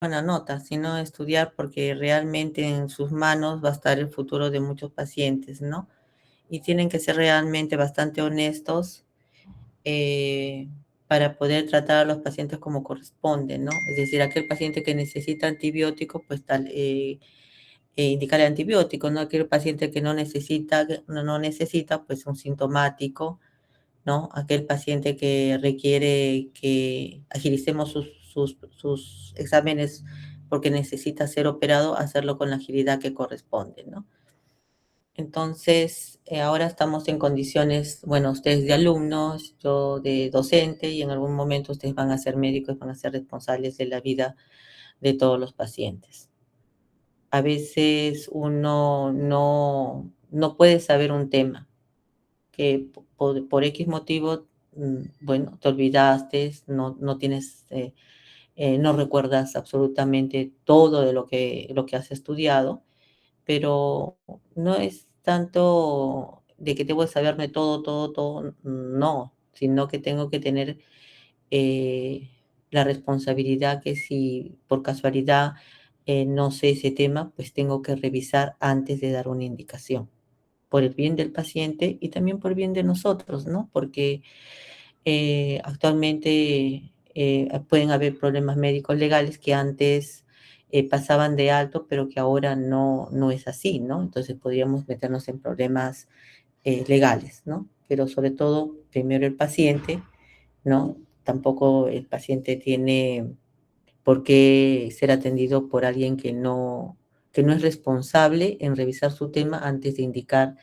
buena nota, sino estudiar porque realmente en sus manos va a estar el futuro de muchos pacientes, ¿no? Y tienen que ser realmente bastante honestos eh, para poder tratar a los pacientes como corresponde, ¿no? Es decir, aquel paciente que necesita antibiótico, pues indicarle antibiótico, ¿no? Aquel paciente que no necesita, pues un sintomático, ¿no? Aquel paciente que requiere que agilicemos sus exámenes porque necesita ser operado, hacerlo con la agilidad que corresponde, ¿no? Entonces, ahora estamos en condiciones, bueno, ustedes de alumnos, yo de docente, y en algún momento ustedes van a ser médicos, van a ser responsables de la vida de todos los pacientes. A veces uno no puede saber un tema, que por X motivo, bueno, te olvidaste, no tienes, no recuerdas absolutamente todo de lo que has estudiado, pero no es tanto de que tengo que saberme todo, no, sino que tengo que tener eh, la responsabilidad que si por casualidad no sé ese tema, pues tengo que revisar antes de dar una indicación, por el bien del paciente y también por el bien de nosotros, ¿no? Porque actualmente pueden haber problemas médicos legales que antes pasaban de alto, pero que ahora no es así, ¿no? Entonces podríamos meternos en problemas legales, ¿no? Pero sobre todo, primero el paciente, ¿no? Tampoco el paciente tiene por qué ser atendido por alguien que no es responsable en revisar su tema antes de indicar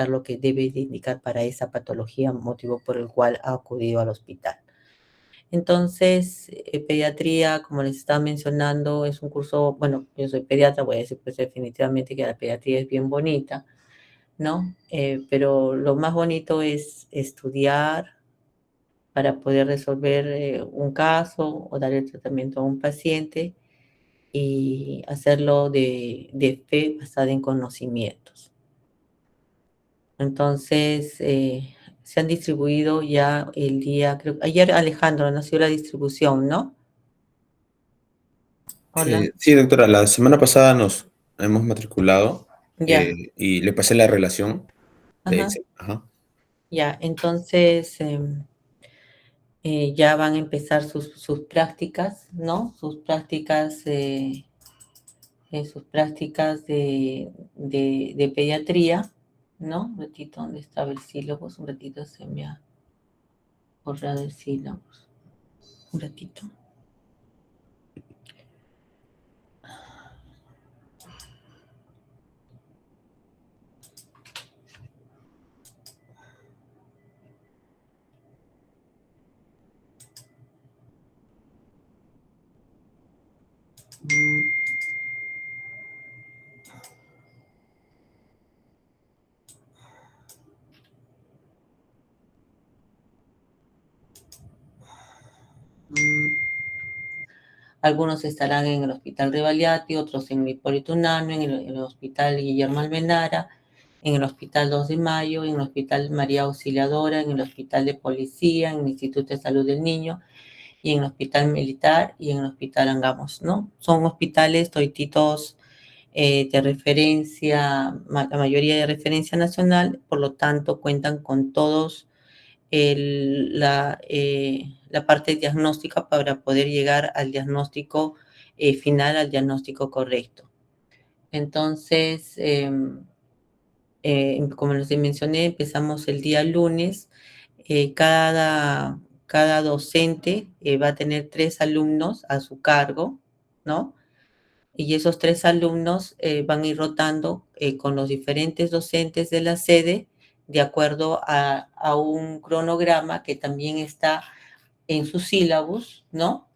lo que debe de indicar para esa patología, motivo por el cual ha acudido al hospital. Entonces, pediatría, como les estaba mencionando, es un curso, bueno, yo soy pediatra, voy a decir pues definitivamente que la pediatría es bien bonita, ¿no? Pero lo más bonito es estudiar para poder resolver un caso o dar el tratamiento a un paciente y hacerlo de fe basada en conocimientos. Entonces, se han distribuido ya el día, creo, ayer Alejandro nació la distribución, ¿no? Hola, Sí, doctora, la semana pasada nos hemos matriculado ya, y le pasé la relación de ajá, Excel. Ajá. ya. Entonces, ya van a empezar sus prácticas, ¿no? Sus prácticas de pediatría, ¿no? Un ratito, ¿dónde estaba el sílabus? Un ratito se me ha borrado el sílabus. Un ratito. Mm, mm. Algunos estarán en el Hospital Rivaliati, otros en Hipólito Unanue, en el Hospital Guillermo Almenara, en el Hospital 2 de Mayo, en el Hospital María Auxiliadora, en el Hospital de Policía, en el Instituto de Salud del Niño, y en el Hospital Militar y en el Hospital Angamos, ¿no? Son hospitales toititos de referencia, la mayoría de referencia nacional, por lo tanto cuentan con todos la parte diagnóstica para poder llegar al diagnóstico final, al diagnóstico correcto. Entonces, como les mencioné, empezamos el día lunes. Eh, cada, cada docente va a tener 3 alumnos a su cargo, ¿no? Y esos 3 alumnos van a ir rotando con los diferentes docentes de la sede de acuerdo a un cronograma que también está en su sílabus, ¿no?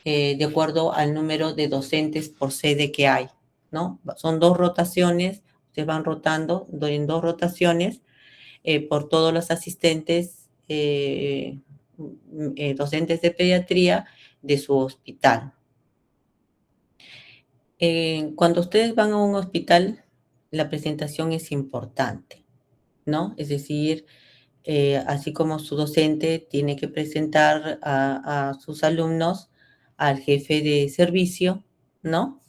De acuerdo al número de docentes por sede que hay, ¿no? Son 2 rotaciones, se van rotando en 2 rotaciones por todos los asistentes docentes de pediatría de su hospital. Cuando ustedes van a un hospital, la presentación es importante, ¿no? Es decir, así como su docente tiene que presentar a sus alumnos, al jefe de servicio, ¿no?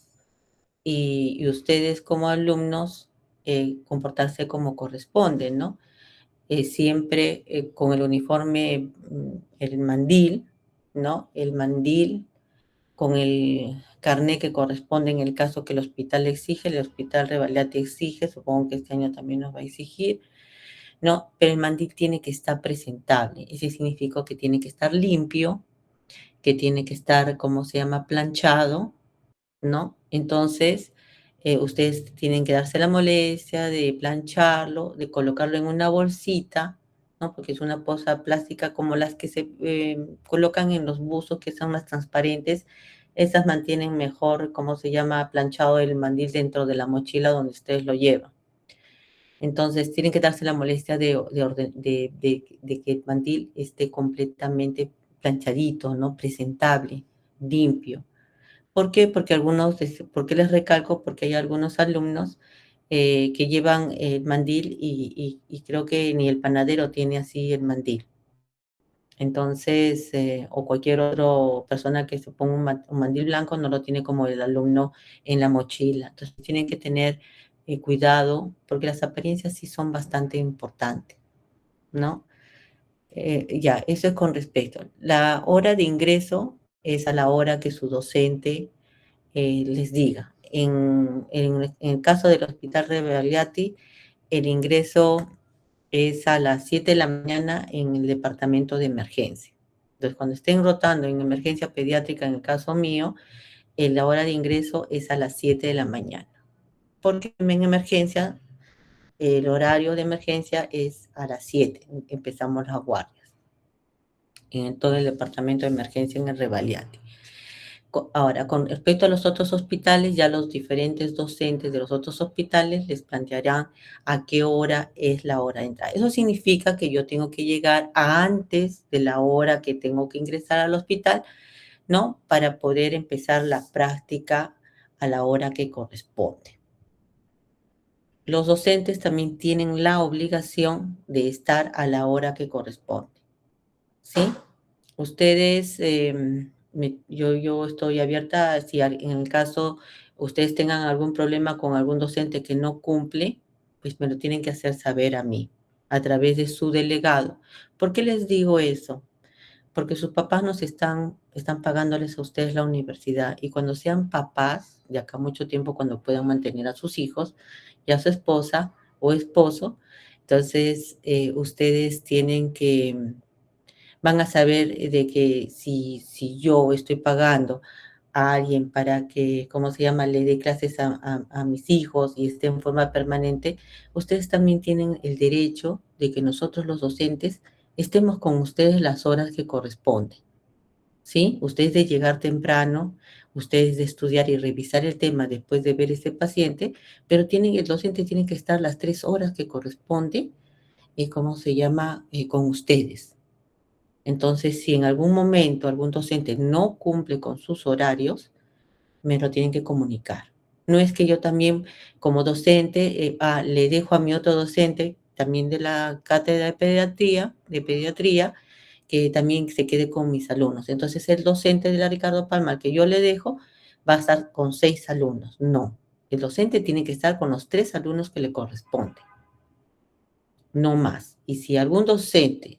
Y ustedes como alumnos comportarse como corresponde, ¿no? Siempre con el uniforme, el mandil, ¿no? El mandil con el carné que corresponde en el caso que el hospital exige, el hospital Revalidati exige, supongo que este año también nos va a exigir, ¿no? Pero el mandil tiene que estar presentable, eso significa que tiene que estar limpio, que tiene que estar, ¿cómo se llama?, planchado, ¿no? Entonces, ustedes tienen que darse la molestia de plancharlo, de colocarlo en una bolsita, ¿no? Porque es una bolsa plástica como las que se colocan en los buzos que son más transparentes. Esas mantienen mejor, ¿cómo se llama?, planchado el mandil dentro de la mochila donde ustedes lo llevan. Entonces, tienen que darse la molestia de que el mandil esté completamente planchadito, ¿no? Presentable, limpio. ¿Por qué? ¿Por qué les recalco? Porque hay algunos alumnos que llevan el mandil y creo que ni el panadero tiene así el mandil. Entonces, o cualquier otra persona que se ponga un mandil blanco no lo tiene como el alumno en la mochila. Entonces, tienen que tener cuidado porque las apariencias sí son bastante importantes, ¿no? Ya, eso es con respecto. La hora de ingreso es a la hora que su docente les diga. En el caso del Hospital Rebagliati, el ingreso es a las 7 de la mañana en el departamento de emergencia. Entonces, cuando estén rotando en emergencia pediátrica, en el caso mío, la hora de ingreso es a las 7 de la mañana. Porque en emergencia, el horario de emergencia es a las 7, empezamos las guardias en todo el departamento de emergencia en el Rebagliati. Ahora, con respecto a los otros hospitales, ya los diferentes docentes de los otros hospitales les plantearán a qué hora es la hora de entrada. Eso significa que yo tengo que llegar antes de la hora que tengo que ingresar al hospital, ¿no? Para poder empezar la práctica a la hora que corresponde. Los docentes también tienen la obligación de estar a la hora que corresponde, ¿sí? Ustedes, yo estoy abierta, si en el caso ustedes tengan algún problema con algún docente que no cumple, pues me lo tienen que hacer saber a mí, a través de su delegado. ¿Por qué les digo eso? Porque sus papás están pagándoles a ustedes la universidad y cuando sean papás, de acá mucho tiempo, cuando puedan mantener a sus hijos y a su esposa o esposo, entonces ustedes tienen que van a saber de que si yo estoy pagando a alguien para que, ¿cómo se llama?, le dé clases a mis hijos y esté en forma permanente, ustedes también tienen el derecho de que nosotros los docentes estemos con ustedes las horas que corresponden, ¿sí? Ustedes de llegar temprano, ustedes de estudiar y revisar el tema después de ver ese paciente, pero el docente tiene que estar las 3 horas que corresponde, ¿cómo se llama?, con ustedes. Entonces, si en algún momento algún docente no cumple con sus horarios, me lo tienen que comunicar. No es que yo también, como docente, le dejo a mi otro docente, también de la cátedra de pediatría, que también se quede con mis alumnos. Entonces, el docente de la Ricardo Palma, al que yo le dejo, va a estar con 6 alumnos. No, el docente tiene que estar con los 3 alumnos que le corresponden, no más. Y si algún docente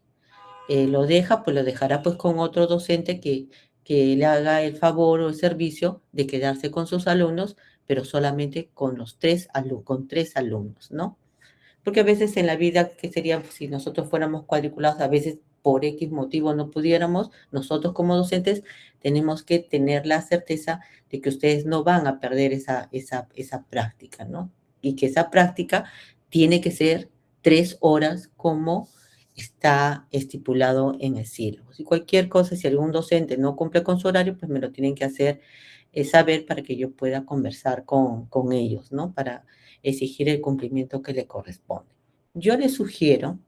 lo deja, pues lo dejará pues con otro docente que le haga el favor o el servicio de quedarse con sus alumnos, pero solamente con con 3 alumnos, ¿no? Porque a veces en la vida, ¿qué sería si nosotros fuéramos cuadriculados? A veces por X motivo no pudiéramos, nosotros como docentes tenemos que tener la certeza de que ustedes no van a perder esa práctica, ¿no? Y que esa práctica tiene que ser 3 horas como está estipulado en el sílabo. Si cualquier cosa, si algún docente no cumple con su horario, pues me lo tienen que hacer saber para que yo pueda conversar con ellos, ¿no? Para exigir el cumplimiento que le corresponde. Yo les sugiero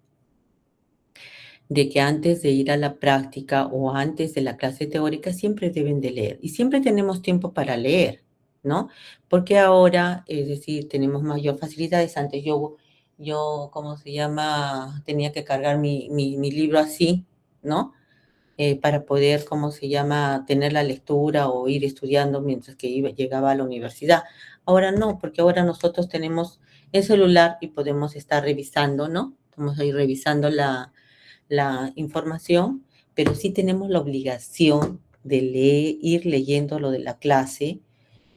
de que antes de ir a la práctica o antes de la clase teórica siempre deben de leer y siempre tenemos tiempo para leer, ¿no? Porque ahora, es decir, tenemos mayor facilidades. Antes ¿cómo se llama? Tenía que cargar mi libro así, ¿no? para poder, ¿cómo se llama?, tener la lectura o ir estudiando mientras que llegaba a la universidad. Ahora no, porque ahora nosotros tenemos el celular y podemos estar revisando, ¿no? Estamos ahí revisando la información, pero sí tenemos la obligación de leer, ir leyendo lo de la clase,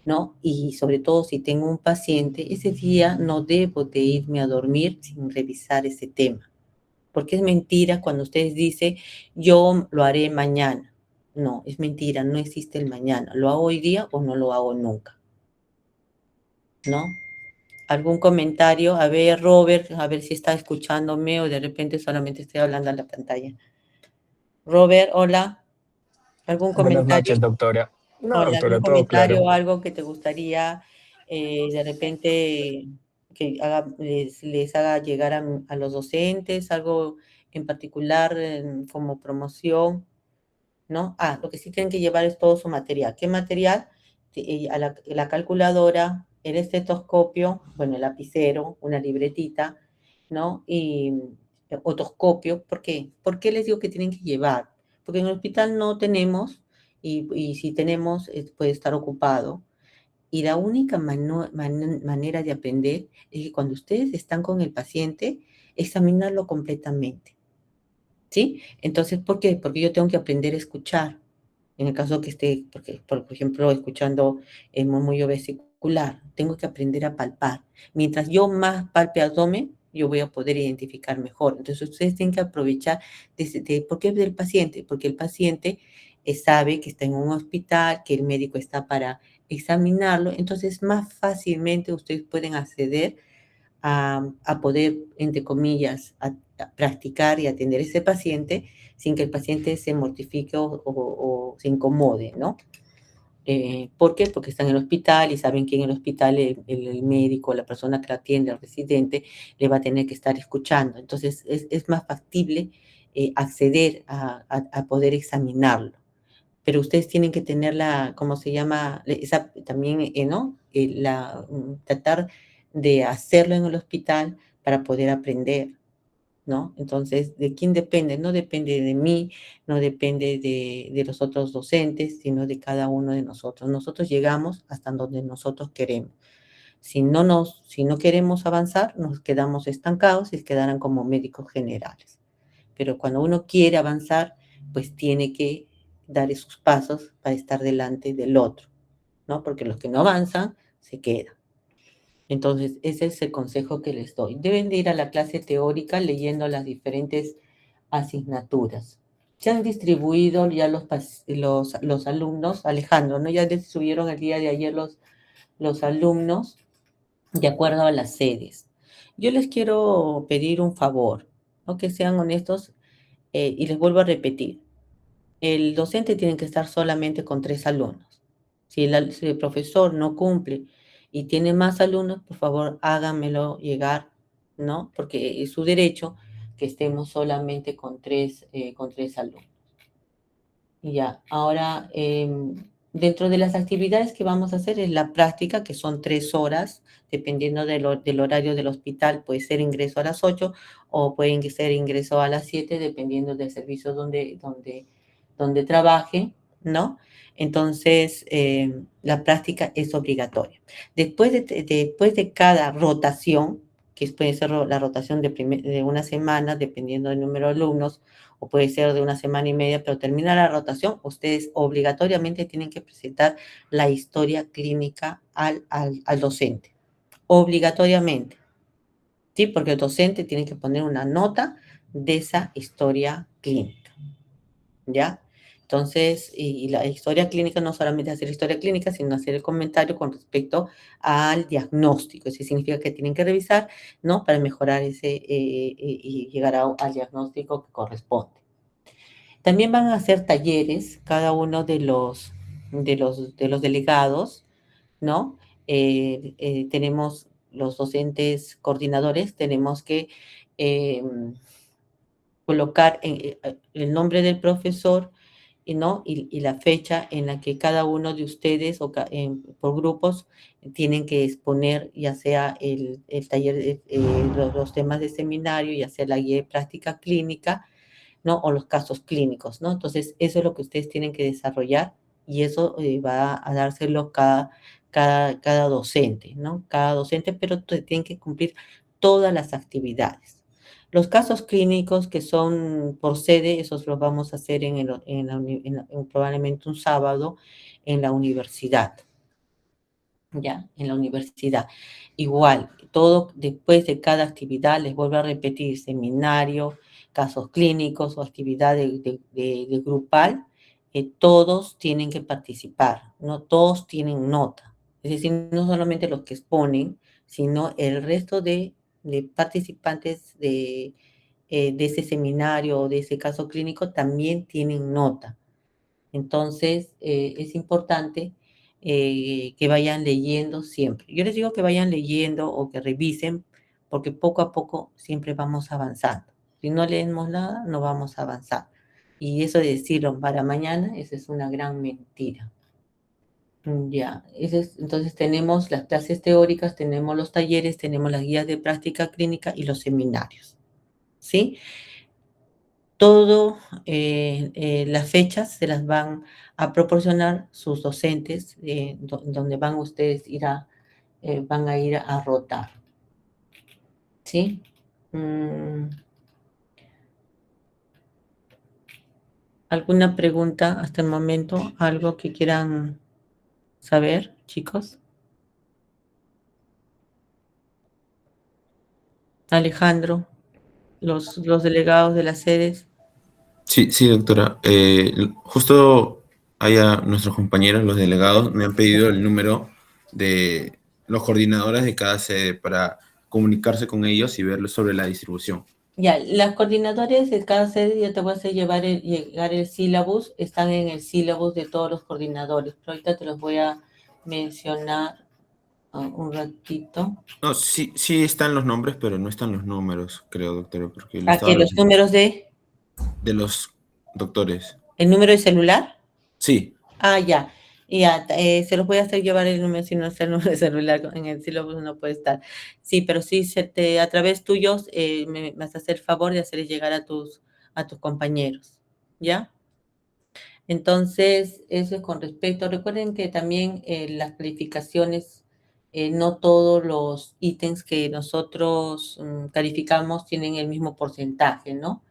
¿no? Y sobre todo si tengo un paciente, ese día no debo de irme a dormir sin revisar ese tema, porque es mentira cuando ustedes dicen, yo lo haré mañana. No, es mentira, no existe el mañana. ¿Lo hago hoy día o no lo hago nunca? ¿No? ¿Algún comentario? A ver, Robert, a ver si está escuchándome o de repente solamente estoy hablando a la pantalla. Robert, hola. ¿Algún Buenas comentario? noches, doctora. No, Hola, ¿algún doctora, todo comentario claro. o algo que te gustaría de repente que les haga llegar a los docentes? ¿Algo en particular como promoción? ¿No? Ah, lo que sí tienen que llevar es todo su material. ¿Qué material? A la calculadora, el estetoscopio, bueno, el lapicero, una libretita, ¿no? Y otoscopio. ¿Por qué? ¿Por qué les digo que tienen que llevar? Porque en el hospital no tenemos, y si tenemos, puede estar ocupado. Y la única manera de aprender es que cuando ustedes están con el paciente, examinarlo completamente. ¿Sí? Entonces, ¿por qué? Porque yo tengo que aprender a escuchar. En el caso que esté, porque, por ejemplo, escuchando el murmullo vesicular, tengo que aprender a palpar. Mientras yo más palpe abdomen, yo voy a poder identificar mejor. Entonces, ustedes tienen que aprovechar ¿por qué del paciente? Porque el paciente sabe que está en un hospital, que el médico está para examinarlo, entonces más fácilmente ustedes pueden acceder a poder, entre comillas, a practicar y atender a ese paciente sin que el paciente se mortifique o se incomode, ¿no? ¿Por qué? Porque están en el hospital y saben que en el hospital el médico, la persona que la atiende, el residente, le va a tener que estar escuchando. Entonces, es más factible acceder a poder examinarlo. Pero ustedes tienen que tener la, ¿cómo se llama? Esa, también, ¿no? Tratar de hacerlo en el hospital para poder aprender, ¿no? Entonces, ¿de quién depende? No depende de mí, no depende de los otros docentes, sino de cada uno de nosotros. Nosotros llegamos hasta donde nosotros queremos. Si no queremos avanzar, nos quedamos estancados y quedarán como médicos generales. Pero cuando uno quiere avanzar, pues tiene que dar esos pasos para estar delante del otro, ¿no? Porque los que no avanzan se quedan. Entonces, ese es el consejo que les doy. Deben de ir a la clase teórica leyendo las diferentes asignaturas. Se han distribuido ya los alumnos, Alejandro, ¿no? Ya distribuyeron el día de ayer los alumnos de acuerdo a las sedes. Yo les quiero pedir un favor, ¿no? Que sean honestos y les vuelvo a repetir. El docente tiene que estar solamente con 3 alumnos. Si el profesor no cumple y tiene más alumnos, por favor, háganmelo llegar, ¿no? Porque es su derecho que estemos solamente con tres alumnos. Y ya, ahora, dentro de las actividades que vamos a hacer es la práctica, que son 3 horas, dependiendo del horario del hospital, puede ser ingreso a las 8 o puede ser ingreso a las 7, dependiendo del servicio donde trabaje, ¿no? Entonces, la práctica es obligatoria. Después de cada rotación, que puede ser la rotación de una semana, dependiendo del número de alumnos, o puede ser de una semana y media, pero termina la rotación, ustedes obligatoriamente tienen que presentar la historia clínica al docente. Obligatoriamente. ¿Sí? Porque el docente tiene que poner una nota de esa historia clínica. ¿Ya? Entonces, y la historia clínica no solamente hacer historia clínica, sino hacer el comentario con respecto al diagnóstico. Eso significa que tienen que revisar, ¿no? Para mejorar y llegar al diagnóstico que corresponde. También van a hacer talleres, cada uno de los delegados, ¿no? Tenemos los docentes coordinadores, tenemos que eh, colocar el nombre del profesor, ¿no? Y la fecha en la que cada uno de ustedes por grupos tienen que exponer ya sea el taller, los temas de seminario, ya sea la guía de práctica clínica, ¿no? O los casos clínicos, ¿no? Entonces, eso es lo que ustedes tienen que desarrollar y eso va a dárselo cada docente, ¿no? Cada docente, pero tienen que cumplir todas las actividades. Los casos clínicos que son por sede, esos los vamos a hacer probablemente un sábado en la universidad, ¿ya? En la universidad. Igual, todo después de cada actividad, les vuelvo a repetir, seminario, casos clínicos o actividad de grupal, todos tienen que participar, no todos tienen nota. Es decir, no solamente los que exponen, sino el resto de participantes de ese seminario o de ese caso clínico también tienen nota. Entonces, es importante que vayan leyendo siempre. Yo les digo que vayan leyendo o que revisen, porque poco a poco siempre vamos avanzando. Si no leemos nada, no vamos a avanzar. Y eso de decirlo para mañana, esa es una gran mentira. Ya, entonces tenemos las clases teóricas, tenemos los talleres, tenemos las guías de práctica clínica y los seminarios. ¿Sí? Todo, las fechas se las van a proporcionar sus docentes, donde van ustedes van a ir a rotar. ¿Sí? ¿Alguna pregunta hasta el momento? ¿Algo que quieran saber, chicos? Alejandro, los delegados de las sedes. Sí, sí, doctora. Justo allá nuestros compañeros, los delegados, me han pedido el número de los coordinadores de cada sede para comunicarse con ellos y ver sobre la distribución. Ya, las coordinadores de cada sede, yo te voy a hacer llegar el sílabus, están en el sílabus de todos los coordinadores, pero ahorita te los voy a mencionar un ratito. No, sí, sí están los nombres, pero no están los números, creo, doctora, porque lo Aquí estaba los revisando. números De los doctores. ¿el número de celular? Sí, Ah, ya. Ya, se los voy a hacer llevar el número, si no está el número de celular, en el sílabus no puede estar. Sí, pero sí, a través tuyos me vas a hacer el favor de hacerles llegar a tus compañeros, ¿ya? Entonces, eso es con respecto. Recuerden que también las calificaciones, no todos los ítems que nosotros calificamos tienen el mismo porcentaje, ¿no?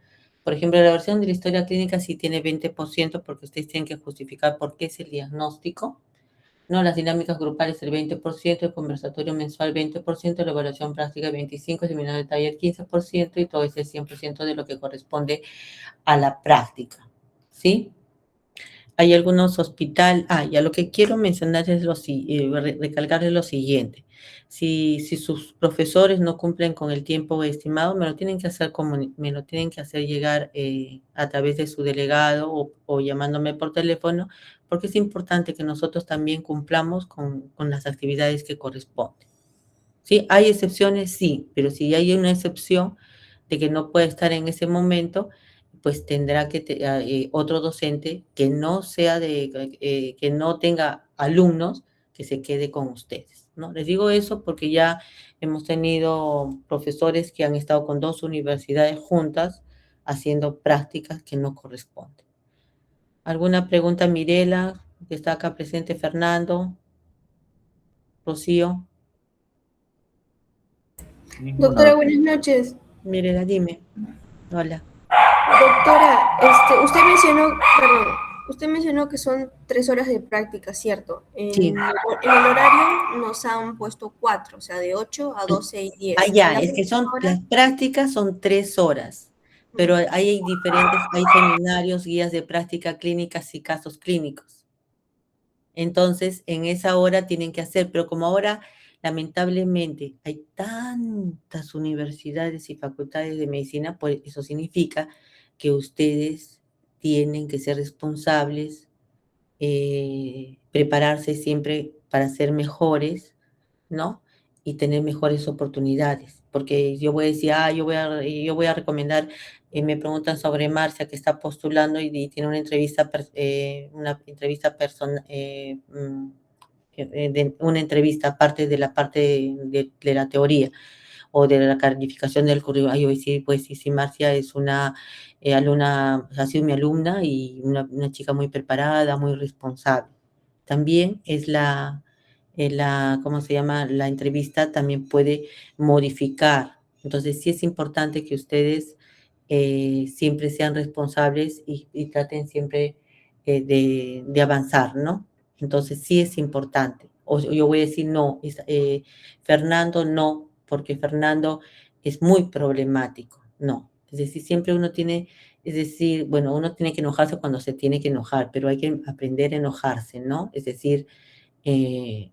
Por ejemplo, la versión de la historia clínica sí tiene 20% porque ustedes tienen que justificar por qué es el diagnóstico, ¿no? Las dinámicas grupales el 20%, el conversatorio mensual 20%, la evaluación práctica 25%, el seminario de taller 15% y todo ese 100% de lo que corresponde a la práctica, ¿sí? Hay algunos ya lo que quiero mencionar es recalcar es lo siguiente. Si sus profesores no cumplen con el tiempo estimado, me lo tienen que hacer llegar a través de su delegado o llamándome por teléfono, porque es importante que nosotros también cumplamos con las actividades que corresponden. ¿Sí? ¿Hay excepciones? Sí, pero si hay una excepción de que no puede estar en ese momento, pues tendrá que otro docente que no que no tenga alumnos, que se quede con ustedes, ¿no? Les digo eso porque ya hemos tenido profesores que han estado con 2 universidades juntas haciendo prácticas que no corresponden. ¿Alguna pregunta, Mirela? Que está acá presente, Fernando, Rocío. Doctora, buenas noches. Mirela, dime. Hola. Doctora, usted mencionó que son 3 horas de práctica, ¿cierto? Sí. En el horario nos han puesto 4, o sea, de 8 a 12 y 10. Ya, es que las prácticas son 3 horas, pero hay seminarios, guías de práctica clínicas y casos clínicos. Entonces, en esa hora tienen que hacer, pero como ahora, lamentablemente, hay tantas universidades y facultades de medicina, pues eso significa que ustedes tienen que ser responsables, prepararse siempre para ser mejores, ¿no? Y tener mejores oportunidades. Porque yo voy a decir, yo voy a recomendar, me preguntan sobre Marcia, que está postulando y tiene una entrevista aparte de la parte de la teoría. o de la calificación del currículum. Yo voy a decir, pues sí, Marcia es una alumna, ha sido mi alumna y una chica muy preparada, muy responsable. También es ¿cómo se llama? La entrevista también puede modificar. Entonces sí es importante que ustedes siempre sean responsables y traten siempre de avanzar, ¿no? Entonces sí es importante. O yo voy a decir no, Fernando no, porque Fernando es muy problemático, no. Es decir, siempre uno tiene, es decir, bueno, uno tiene que enojarse cuando se tiene que enojar, pero hay que aprender a enojarse, ¿no? Es decir, eh,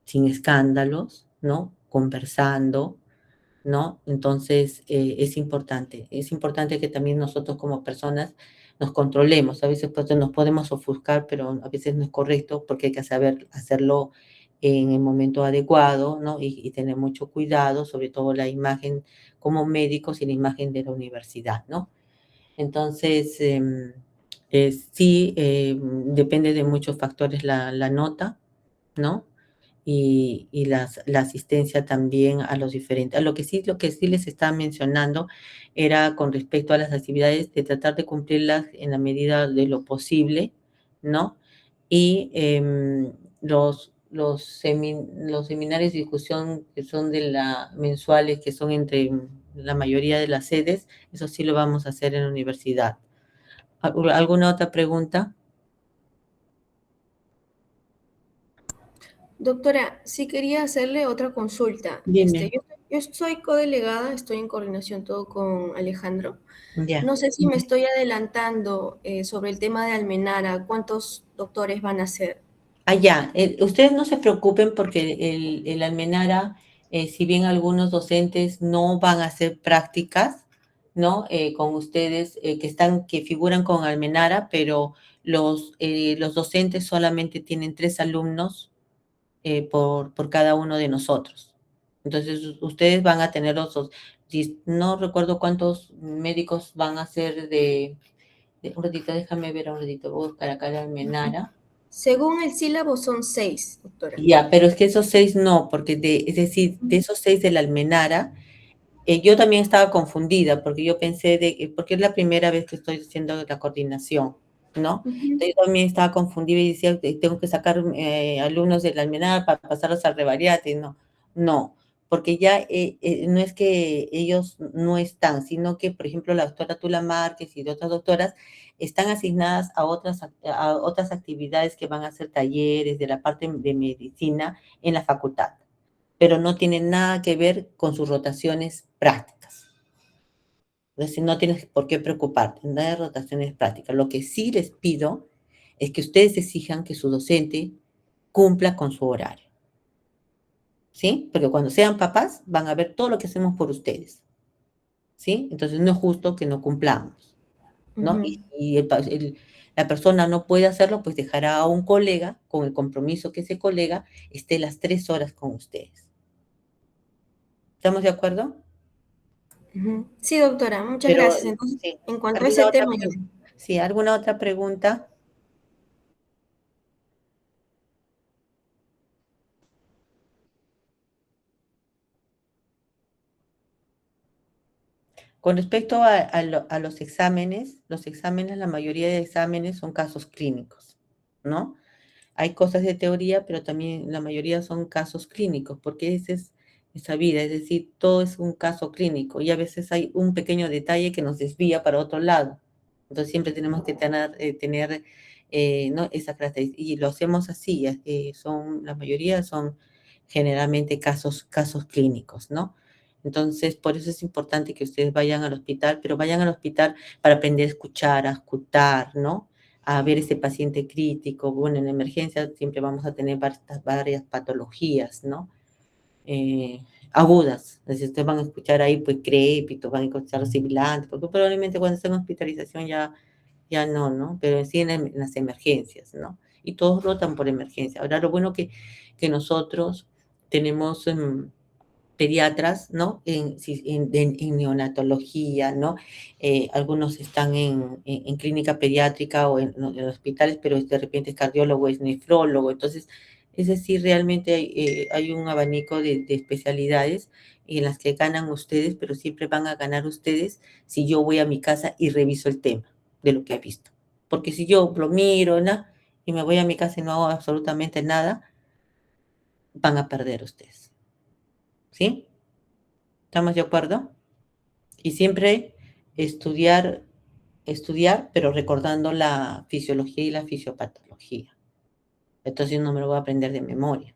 sin escándalos, ¿no? Conversando, ¿no? Entonces, es importante que también nosotros como personas nos controlemos. A veces pues, nos podemos ofuscar, pero a veces no es correcto porque hay que saber hacerlo en el momento adecuado, ¿no? Y tener mucho cuidado, sobre todo la imagen como médicos y la imagen de la universidad, ¿no? Entonces, sí, depende de muchos factores la nota, ¿no? Y la asistencia también a los diferentes. Lo que sí les estaba mencionando era con respecto a las actividades de tratar de cumplirlas en la medida de lo posible, ¿no? Y los seminarios de discusión que son mensuales, que son entre la mayoría de las sedes, eso sí lo vamos a hacer en la universidad. ¿Alguna otra pregunta? Doctora, sí quería hacerle otra consulta. Dime. Yo soy codelegada, estoy en coordinación todo con Alejandro. Ya. No sé si me estoy adelantando sobre el tema de Almenara. ¿Cuántos doctores van a ser? Ya. Ustedes no se preocupen porque el Almenara, si bien algunos docentes no van a hacer prácticas, ¿no? Con ustedes que figuran con Almenara, pero los docentes solamente tienen 3 alumnos por cada uno de nosotros. Entonces, ustedes van a tener no recuerdo cuántos médicos van a ser un ratito, déjame ver un ratito, voy a buscar acá de Almenara. Según el sílabo son 6, doctora. Ya, pero es que esos 6 no, porque es decir, de esos 6 de la Almenara, yo también estaba confundida, porque yo pensé porque es la primera vez que estoy haciendo la coordinación, ¿no? Ujú. Entonces yo también estaba confundida y decía, tengo que sacar alumnos de la Almenara para pasarlos al Revariate, no, no, porque ya no es que ellos no están, sino que, por ejemplo, la doctora Tula Márquez y de otras doctoras están asignadas a otras actividades que van a ser talleres de la parte de medicina en la facultad, pero no tienen nada que ver con sus rotaciones prácticas. Entonces, no tienes por qué preocuparte, nada de rotaciones prácticas. Lo que sí les pido es que ustedes exijan que su docente cumpla con su horario, ¿sí? Porque cuando sean papás van a ver todo lo que hacemos por ustedes, ¿sí? Entonces, no es justo que no cumplamos, ¿no? Ujú. Y si la persona no puede hacerlo, pues dejará a un colega con el compromiso que ese colega esté las 3 horas con ustedes. ¿Estamos de acuerdo? Ujú. Sí, doctora, muchas Pero gracias. Entonces, sí, en cuanto a ese tema, ya. sí, ¿alguna otra pregunta? Con respecto a los exámenes, la mayoría de exámenes son casos clínicos, ¿no? Hay cosas de teoría, pero también la mayoría son casos clínicos, porque esa es esa vida, es decir, todo es un caso clínico y a veces hay un pequeño detalle que nos desvía para otro lado. Entonces siempre tenemos que tener ¿no? Esa característica. Y lo hacemos así, la mayoría son generalmente casos clínicos, ¿no? Entonces, por eso es importante que ustedes vayan al hospital, pero vayan al hospital para aprender a escuchar, a escuchar, ¿no? A ver ese paciente crítico. Bueno, en emergencia siempre vamos a tener varias patologías, ¿no? Agudas. Entonces, ustedes van a escuchar ahí, pues, crépitos, van a escuchar los sibilantes, porque probablemente cuando estén en hospitalización ya no, ¿no? Pero sí en las emergencias, ¿no? Y todos rotan por emergencia. Ahora, lo bueno que nosotros tenemos pediatras, ¿no? En neonatología, ¿no? Algunos están en clínica pediátrica o en hospitales, pero de repente es cardiólogo, es nefrólogo. Entonces, Es decir, realmente hay un abanico de especialidades en las que ganan ustedes, pero siempre van a ganar ustedes si yo voy a mi casa y reviso el tema de lo que he visto. Porque si yo lo miro, ¿no? Y me voy a mi casa y no hago absolutamente nada, van a perder ustedes. ¿Sí? ¿Estamos de acuerdo? Y siempre estudiar, pero recordando la fisiología y la fisiopatología. Entonces no me lo voy a aprender de memoria.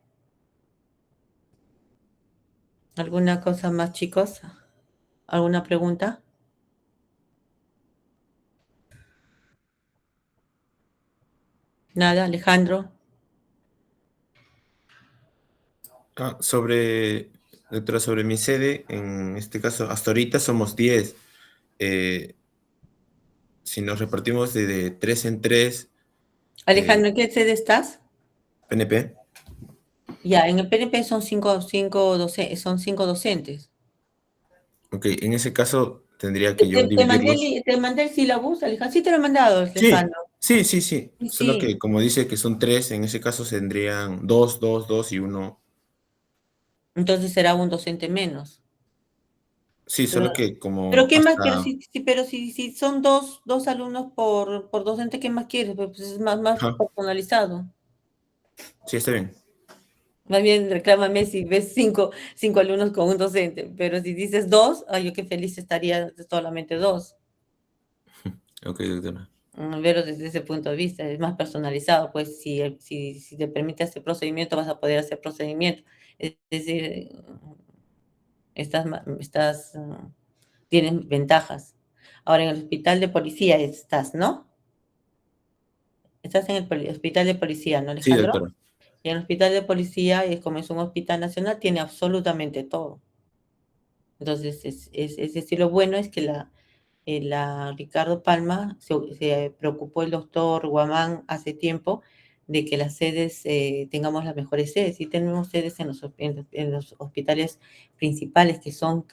¿Alguna cosa más, chicos? ¿Alguna pregunta? Nada, Alejandro. Doctora, sobre mi sede, en este caso, hasta ahorita somos 10. Eh, si nos repartimos de 3 en 3, Alejandro, ¿en qué sede estás? PNP. Ya, en el PNP son son cinco docentes. Ok, en ese caso tendría Te, que yo te- te mandé, dividirlos. te mandé el sílabus, Alejandro. Sí, te lo he mandado, Sí, Alejandro. sí, sí, sí. Sí, Solo sí. que como dice que son 3, en ese caso tendrían 2, 2, 2 y uno. Entonces será un docente menos. Sí, Pero, solo que pero como ¿qué más? hasta... Pero si son dos alumnos por docente, ¿qué más quieres? Pues es más Ajá, personalizado. sí, está bien. Más bien reclámame si ves cinco alumnos con un docente, pero si dices dos, ay, yo qué feliz estaría de solamente dos. Ok, doctora. Verlo desde ese punto de vista, es más personalizado, pues si te permite hacer procedimiento, vas a poder hacer procedimiento. Es decir, tienes ventajas. Ahora en el hospital de policía estás, ¿no? Estás en el hospital de policía, ¿no, Sí, Alejandro? doctora. Y en el hospital de policía, como es un hospital nacional, tiene absolutamente todo. Entonces, es decir, lo bueno es que la Ricardo Palma se preocupó el doctor Guamán hace tiempo de que las sedes, tengamos las mejores sedes. Y tenemos sedes en los hospitales principales, que son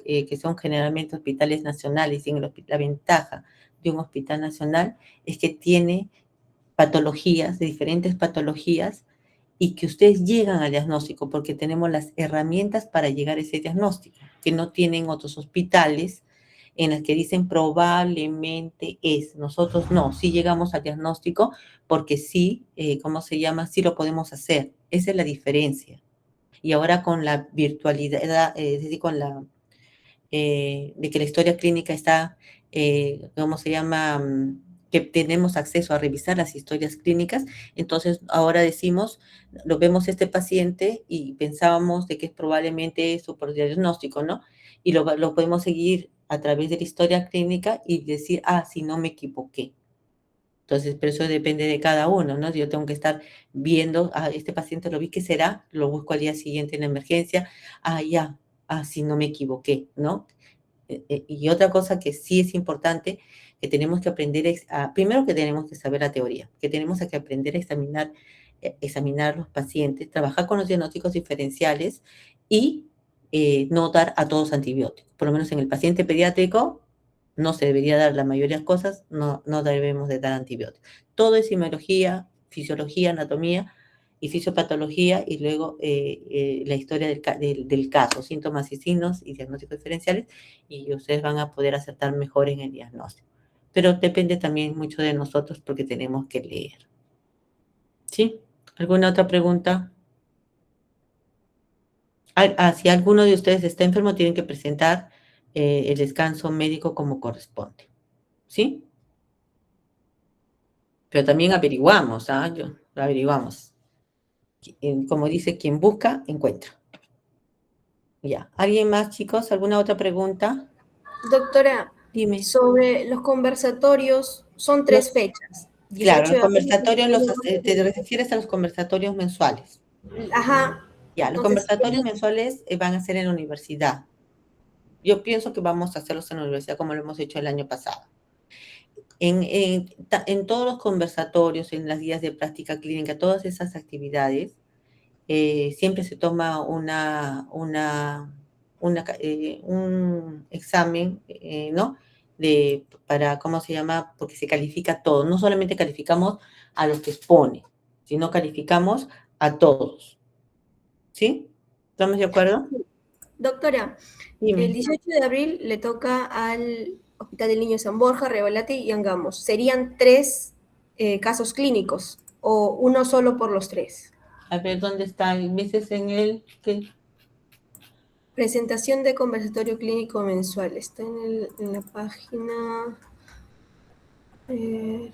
generalmente hospitales nacionales. Y la ventaja de un hospital nacional es que tiene patologías, de diferentes patologías, y que ustedes llegan al diagnóstico porque tenemos las herramientas para llegar a ese diagnóstico, que no tienen otros hospitales en las que dicen probablemente es. Nosotros no, sí llegamos al diagnóstico porque sí, ¿cómo se llama? Sí lo podemos hacer. Esa es la diferencia. Y ahora con la virtualidad, es decir, de que la historia clínica está, ¿cómo se llama? Que tenemos acceso a revisar las historias clínicas, entonces ahora decimos, lo vemos este paciente y pensábamos de que es probablemente eso por diagnóstico, ¿no? Y lo podemos seguir a través de la historia clínica y decir, si no me equivoqué. Entonces, pero eso depende de cada uno, ¿no? Yo tengo que estar viendo, este paciente lo vi, ¿qué será? Lo busco al día siguiente en la emergencia, ya, si no me equivoqué, ¿no? Y otra cosa que sí es importante, que tenemos que aprender primero que tenemos que saber la teoría, que tenemos que aprender a examinar los pacientes, trabajar con los diagnósticos diferenciales y no dar a todos antibióticos. Por lo menos en el paciente pediátrico no se debería dar la mayoría de las cosas, no debemos de dar antibióticos. Todo es inmunología, fisiología, anatomía y fisiopatología, y luego la historia del caso, síntomas y signos y diagnósticos diferenciales, y ustedes van a poder acertar mejor en el diagnóstico. Pero depende también mucho de nosotros porque tenemos que leer. ¿Sí? ¿Alguna otra pregunta? Si alguno de ustedes está enfermo, tienen que presentar el descanso médico como corresponde. ¿Sí? Pero también averiguamos, lo averiguamos. Como dice, quien busca, encuentra. Ya. ¿Alguien más, chicos? ¿Alguna otra pregunta? Doctora, Dime. sobre los conversatorios, son 3 fechas, Claro, 18 los de abril, conversatorios, 21 de te julio. refieres a los conversatorios mensuales. Ajá, Ya, los entonces, conversatorios mensuales van a ser en la universidad. Yo pienso que vamos a hacerlos en la universidad como lo hemos hecho el año pasado. En todos los conversatorios, en las guías de práctica clínica, todas esas actividades, siempre se toma un examen, ¿no? ¿Cómo se llama? Porque se califica todo. No solamente calificamos a los que exponen, sino calificamos a todos. ¿Sí? ¿Estamos de acuerdo? Doctora, el Dime. 18 de abril le toca al Hospital del Niño San Borja, Rebolate y Angamos. ¿Serían 3 casos clínicos o uno solo por los 3? A ver, ¿dónde está? ¿Meses en el que Presentación de conversatorio clínico mensual. Está en la página... eh,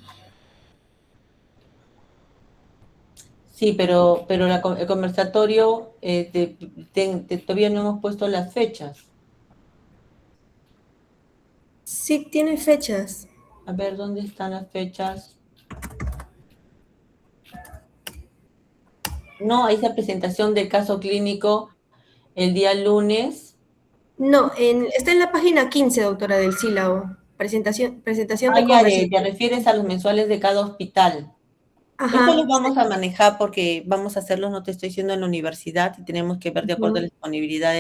Sí, pero el conversatorio, todavía no hemos puesto las fechas. sí, tiene fechas. A ver, ¿dónde están las fechas? No, hay esa presentación del caso clínico el día lunes. No, está en la página 15, doctora, del sílabo. Presentación Ah, de ya, conversatorio. te refieres a los mensuales de cada hospital. Eso lo Ajá. vamos a manejar porque vamos a hacerlo, no te estoy diciendo en la universidad, y tenemos que ver de acuerdo a la Ujú. disponibilidad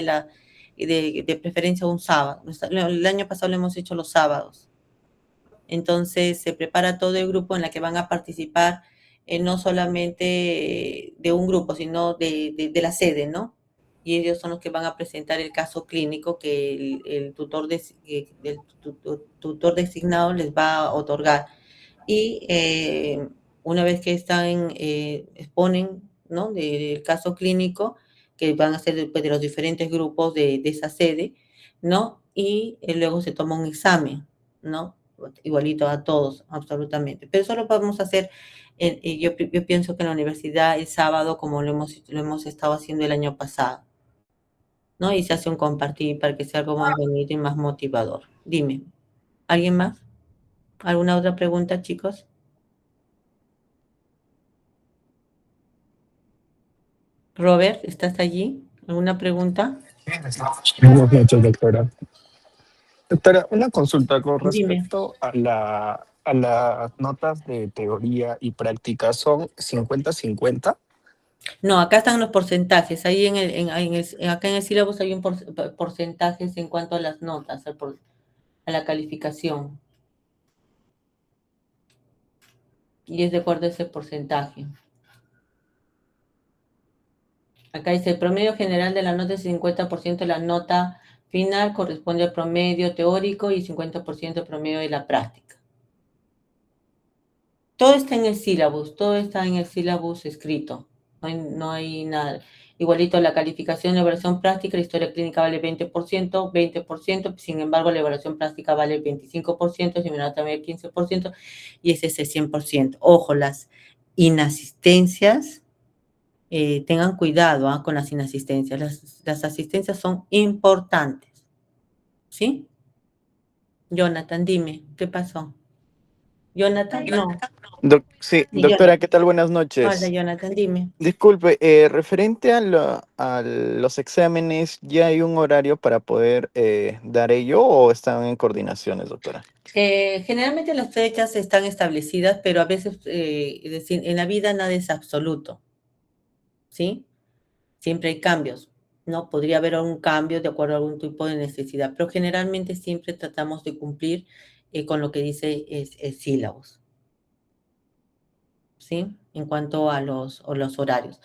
de preferencia un sábado. El año pasado lo hemos hecho los sábados. Entonces se prepara todo el grupo en la que van a participar, no solamente de un grupo, sino de la sede, ¿no? Y ellos son los que van a presentar el caso clínico que el tutor, tutor designado les va a otorgar. Y una vez que están, exponen, ¿no? Del caso clínico, que van a ser después de los diferentes grupos de esa sede, ¿no? Y luego se toma un examen, ¿no? Igualito a todos, absolutamente. Pero eso lo podemos hacer, yo pienso que en la universidad el sábado, como lo hemos estado haciendo el año pasado, ¿no? Y se hace un compartir para que sea algo más bonito y más motivador. Dime, ¿alguien más? ¿Alguna otra pregunta, chicos? Robert, ¿estás allí? ¿Alguna pregunta? Buenas noches, doctora. Doctora, una consulta con Dime. respecto a las notas de teoría y práctica. ¿Son 50-50? No, acá están los porcentajes. Ahí acá en el sílabus hay un porcentajes en cuanto a las notas, a la calificación. Y es de acuerdo a ese porcentaje. Acá dice, el promedio general de la nota es 50% de la nota final, corresponde al promedio teórico y 50% al promedio de la práctica. Todo está en el sílabus, todo está en el sílabus escrito. No hay nada. Igualito la calificación, la evaluación práctica, la historia clínica vale 20%, sin embargo, la evaluación práctica vale 25%, similar también el 15%, y ese es el 100%. Ojo, las inasistencias, tengan cuidado con las inasistencias. Las asistencias son importantes. ¿Sí? Jonathan, dime, ¿qué pasó? Jonathan, no. Sí, Sí, doctora, ¿qué Jonathan. tal? Buenas Hola, noches. Jonathan, dime. Disculpe, referente a los exámenes, ¿ya hay un horario para poder dar ello o están en coordinaciones, doctora? Generalmente las fechas están establecidas, pero a veces, es decir, en la vida nada es absoluto, ¿sí? Siempre hay cambios, ¿no? Podría haber algún cambio de acuerdo a algún tipo de necesidad, pero generalmente siempre tratamos de cumplir con lo que dice es sílabos, ¿sí? En cuanto a los horarios.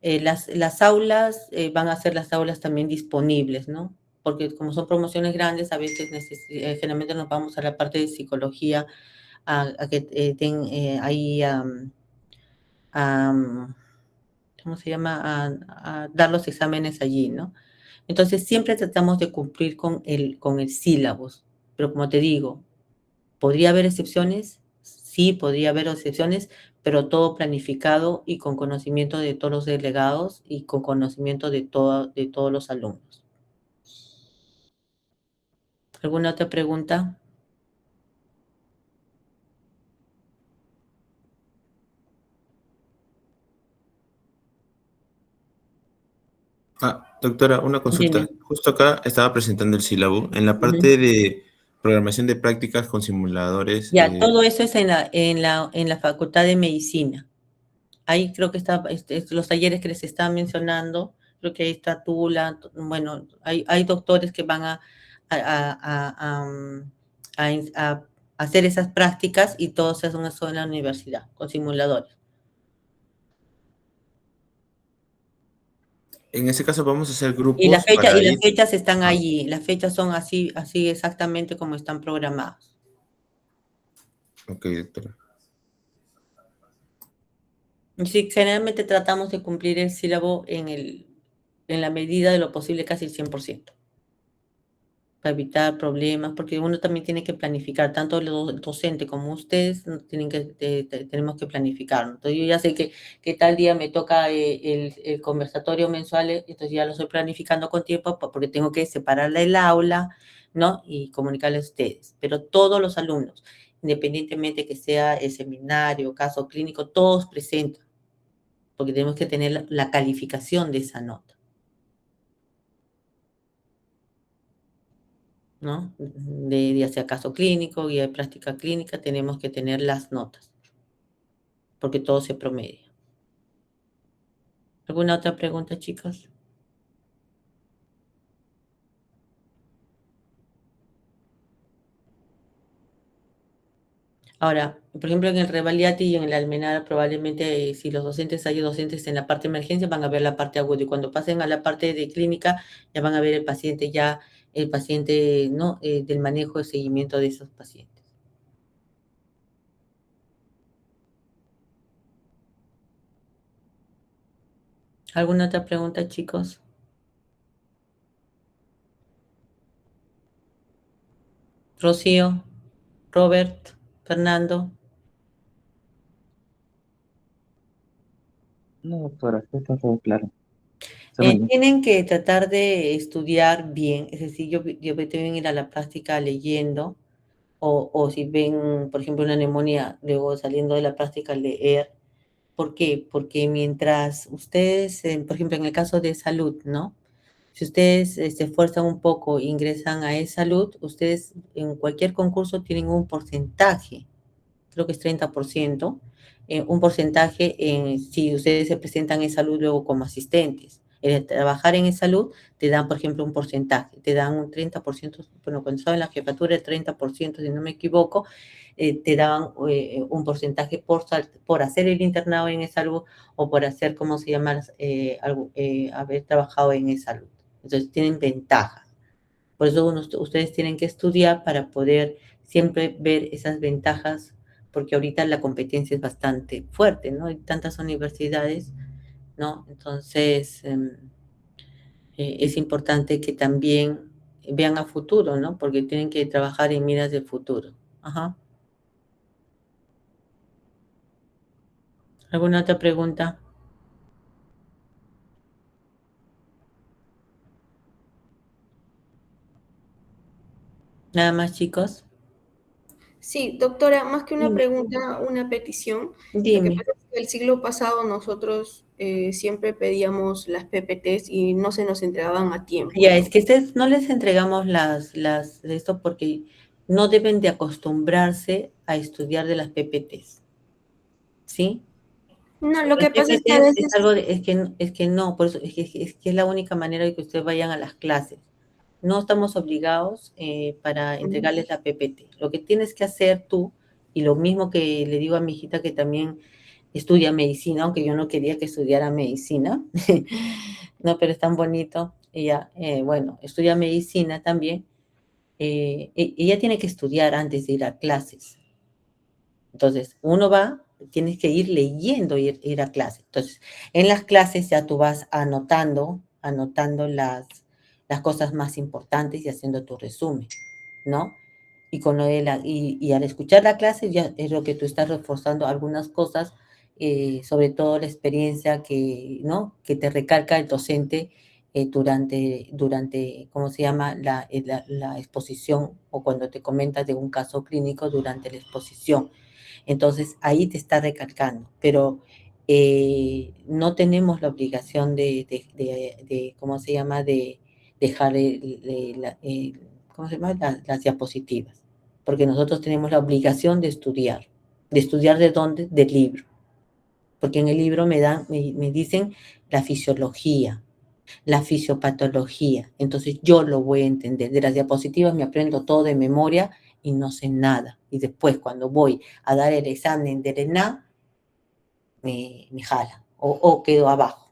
Las aulas van a ser las aulas también disponibles, ¿no? Porque como son promociones grandes, a veces generalmente nos vamos a la parte de psicología, a que ahí, ¿cómo se llama? A dar los exámenes allí, ¿no? Entonces siempre tratamos de cumplir con el sílabus, pero como te digo, ¿podría haber excepciones? Sí, podría haber excepciones, pero todo planificado y con conocimiento de todos los delegados y con conocimiento de todos los alumnos. ¿Alguna otra pregunta? Doctora, una consulta. Dime. Justo acá estaba presentando el sílabo. En la parte Ujú. de programación de prácticas con simuladores, Ya, todo eso es en la Facultad de Medicina. Ahí creo que está los talleres que les estaba mencionando, creo que ahí está Tula, bueno, hay doctores que van a, a- a, mm, a hacer esas prácticas y todos hacen eso en la universidad, con simuladores. En ese caso vamos a hacer Y grupos para las ir. fechas están Ah, allí, las fechas son así, así exactamente como están programadas. ok, doctora. Sí, generalmente tratamos de cumplir el sílabo en la medida de lo posible, casi el 100%, para evitar problemas, porque uno también tiene que planificar, tanto el docente como ustedes tienen que, tenemos que planificar, ¿no? Entonces yo ya sé que tal día me toca el conversatorio mensual, entonces ya lo estoy planificando con tiempo porque tengo que separarle el aula, ¿no? Y comunicarle a ustedes, pero todos los alumnos, independientemente que sea el seminario, caso clínico, todos presentan, porque tenemos que tener la calificación de esa nota, ¿no? De ya sea caso clínico, guía de práctica clínica, tenemos que tener las notas, porque todo se promedia. ¿Alguna otra pregunta, chicos? Ahora, por ejemplo, en el Revaliati y en el Almenara, probablemente si los docentes, hay docentes en la parte de emergencia, van a ver la parte aguda. Y cuando pasen a la parte de clínica, ya van a ver el paciente, ¿no? Del manejo de seguimiento de esos pacientes. ¿Alguna otra pregunta, chicos? Rocío, Robert, Fernando. No, doctora, está todo claro. Está muy bien. Tienen que tratar de estudiar bien, es decir, yo deben ir a la práctica leyendo, o si ven, por ejemplo, una neumonía, luego saliendo de la práctica leer. ¿Por qué? Porque mientras ustedes, por ejemplo, en el caso de salud, ¿no? Si ustedes se esfuerzan un poco, ingresan a e-salud, ustedes en cualquier concurso tienen un porcentaje, creo que es 30%, un porcentaje si ustedes se presentan en salud luego como asistentes. El trabajar en salud te dan, por ejemplo, un porcentaje, te dan un 30%, bueno, cuando estaba en la jefatura, el 30%, si no me equivoco, te daban un porcentaje por hacer el internado en salud o por hacer, ¿cómo se llama? Haber trabajado en salud. Entonces tienen ventaja. Por eso ustedes tienen que estudiar para poder siempre ver esas ventajas, porque ahorita la competencia es bastante fuerte, ¿no? Hay tantas universidades, ¿no? Entonces, es importante que también vean a futuro, ¿no? Porque tienen que trabajar en miras de futuro. Ajá. ¿Alguna otra pregunta? Nada más, chicos. Sí, doctora, más que una Dime. pregunta, una petición. Lo que Dime. pasa es que el siglo pasado nosotros siempre pedíamos las PPTs y no se nos entregaban a tiempo, Ya, es ¿no? que ustedes no les entregamos de esto porque no deben de acostumbrarse a estudiar de las PPTs, ¿sí? No, lo Las que pasa es que a PPTs es veces, algo es que no, por eso es que es la única manera de que ustedes vayan a las clases. No estamos obligados para entregarles la PPT. Lo que tienes que hacer tú, y lo mismo que le digo a mi hijita que también estudia medicina, aunque yo no quería que estudiara medicina, no, pero es tan bonito. Ella, bueno, estudia medicina también. Ella tiene que estudiar antes de ir a clases. Entonces, uno va, tienes que ir leyendo, ir a clase. Entonces, en las clases ya tú vas anotando las cosas más importantes y haciendo tu resumen, ¿no? Y, con lo de y al escuchar la clase ya es lo que tú estás reforzando algunas cosas, sobre todo la experiencia ¿no? que te recalca el docente durante, ¿cómo se llama? La exposición o cuando te comentas de un caso clínico durante la exposición. Entonces ahí te está recalcando, pero no tenemos la obligación ¿cómo se llama? De dejar ¿cómo se llama? Las diapositivas, porque nosotros tenemos la obligación de estudiar de dónde, del libro, porque en el libro me dicen la fisiología, la fisiopatología, entonces yo lo voy a entender. De las diapositivas me aprendo todo de memoria y no sé nada. Y después cuando voy a dar el examen del ENA, me jala o quedo abajo.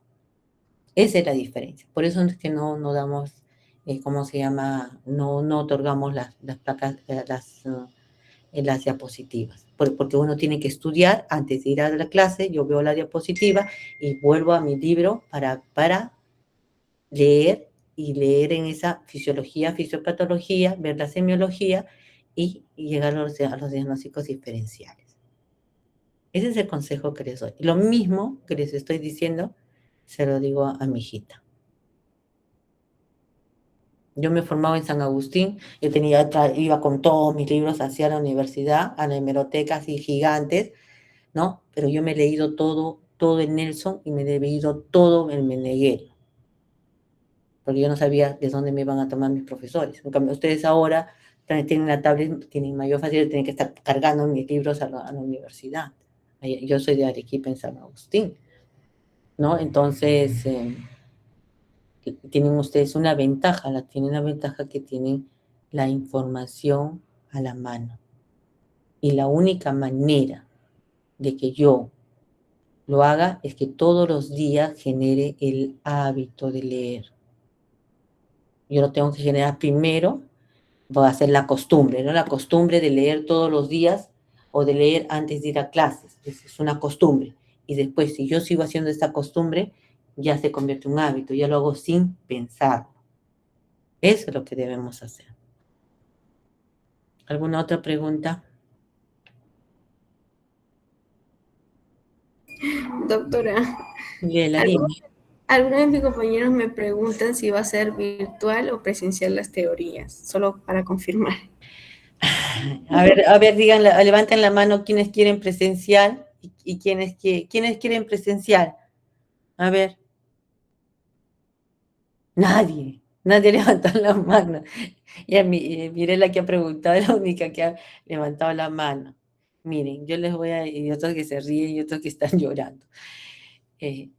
Esa es la diferencia. Por eso es que no damos, ¿cómo se llama? No otorgamos las placas, las diapositivas. Porque uno tiene que estudiar antes de ir a la clase, yo veo la diapositiva y vuelvo a mi libro para leer y leer en esa fisiología, fisiopatología, ver la semiología y llegar a los diagnósticos diferenciales. Ese es el consejo que les doy. Lo mismo que les estoy diciendo, se lo digo a mi hijita. Yo me formaba en San Agustín, yo iba con todos mis libros hacia la universidad, a las hemerotecas así gigantes, ¿no? Pero yo me he leído todo en Nelson y me he leído todo en Meneghello, porque yo no sabía de dónde me iban a tomar mis profesores. En cambio, ustedes ahora tienen la tablet, tienen mayor facilidad, tienen que estar cargando mis libros a la universidad. Yo soy de Arequipa, en San Agustín, ¿no? Entonces, tienen ustedes una ventaja, tienen la ventaja que tienen la información a la mano. Y la única manera de que yo lo haga es que todos los días genere el hábito de leer. Yo lo tengo que generar primero, voy a hacer la costumbre, ¿no? La costumbre de leer todos los días o de leer antes de ir a clases. Es una costumbre. Y después, si yo sigo haciendo esta costumbre, ya se convierte en un hábito, ya lo hago sin pensarlo. Eso es lo que debemos hacer. ¿Alguna otra pregunta? Doctora, Lela, dime. algunos de mis compañeros me preguntan si va a ser virtual o presencial las teorías, solo para confirmar. A ver, digan, levanten la mano quienes quieren presencial y quienes quieren presencial. A ver. Nadie levantó la mano. Y miré la que ha preguntado, la única que ha levantado la mano. Miren, yo les voy a... Y otros que se ríen y otros que están llorando.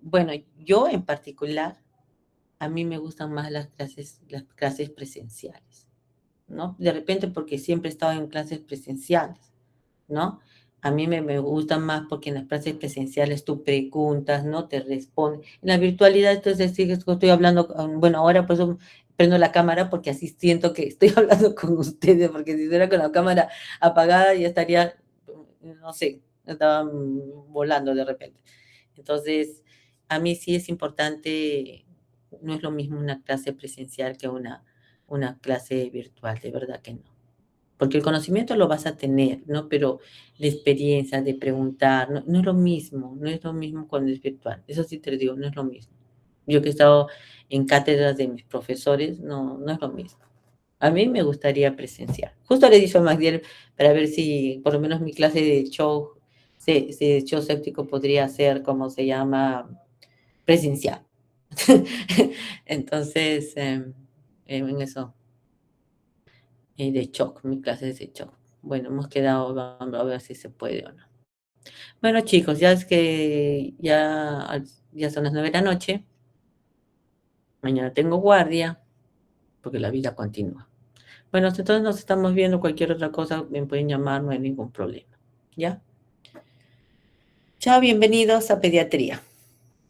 Bueno, yo en particular, a mí me gustan más las clases presenciales, ¿no? De repente porque siempre he estado en clases presenciales, ¿no? A mí me gustan más porque en las clases presenciales tú preguntas, ¿no? Te responden. En la virtualidad, entonces, sí, estoy hablando, bueno, ahora por eso prendo la cámara porque así siento que estoy hablando con ustedes, porque si estuviera con la cámara apagada ya estaría, no sé, estaban volando de repente. Entonces, a mí sí es importante, no es lo mismo una clase presencial que una clase virtual, de verdad que no. Porque el conocimiento lo vas a tener, ¿no? Pero la experiencia de preguntar, no es lo mismo, no es lo mismo cuando es virtual. Eso sí te lo digo, no es lo mismo. Yo que he estado en cátedras de mis profesores, no es lo mismo. A mí me gustaría presenciar. Justo le he dicho a Magdiel para ver si por lo menos mi clase de show séptico podría ser, como se llama, presencial. Entonces, en eso, de shock, mi clase es de shock. Bueno, hemos quedado, vamos a ver si se puede o no. Bueno, chicos, ya es que ya son las 9 de la noche. Mañana tengo guardia, porque la vida continúa. Bueno, entonces nos estamos viendo. Cualquier otra cosa me pueden llamar, no hay ningún problema. ¿Ya? Chao, bienvenidos a pediatría.